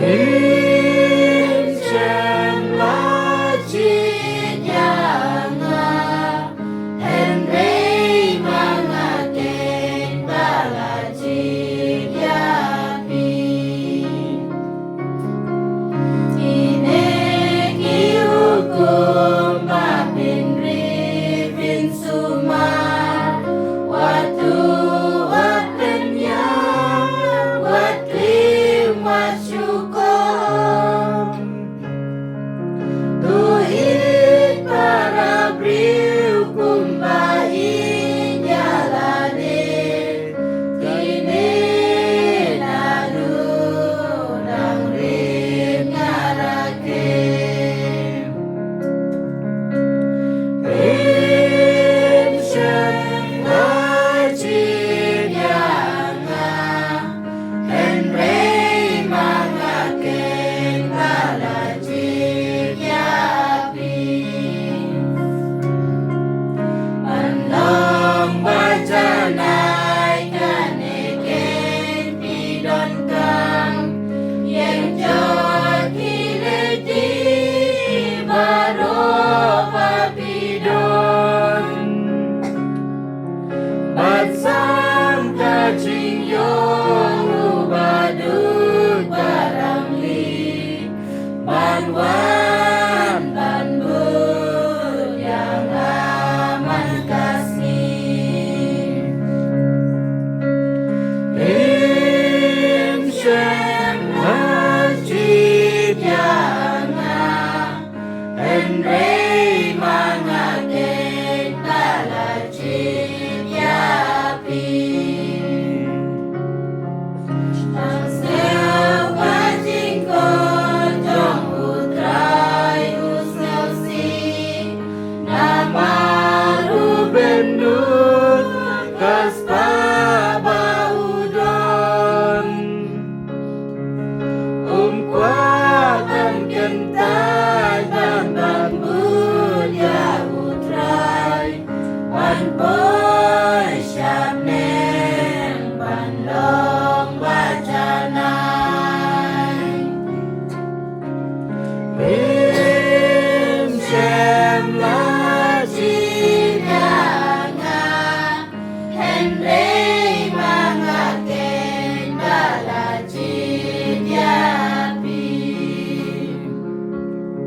Im Shem La Chi Yang En Rei Mga Ken Bala Chi Yapi Ine Ki Hukum Bapin Rivin Suma Watu Wapen Yang Wat Lim Wat Syukom Tuhit para Briu Kumbahin Jalane Kini Nadu Nang Rim Ngarake Rim Shem Lajin Yanga En Rei Mangaken Balajin Yapi Andong Bajanai Kaneken Pidon Kang Yang Jod Kiledi Baro Papidon Batsam Kacing Yong Ubadut Barangli Banwan Banbun Yang aman kasih Im Shem Masjid Yanga En Rei Mangaken Balajin Yapi Ang Sel Bajing Ko Jong Utrai Usel Si Namaru Bendut Kaspa Baudon Kuatan Kentai Dan Bambun Ya Utrai Wan Boy Syabnen Bandong Bacanai Im Shem Lajin Yanga En Rei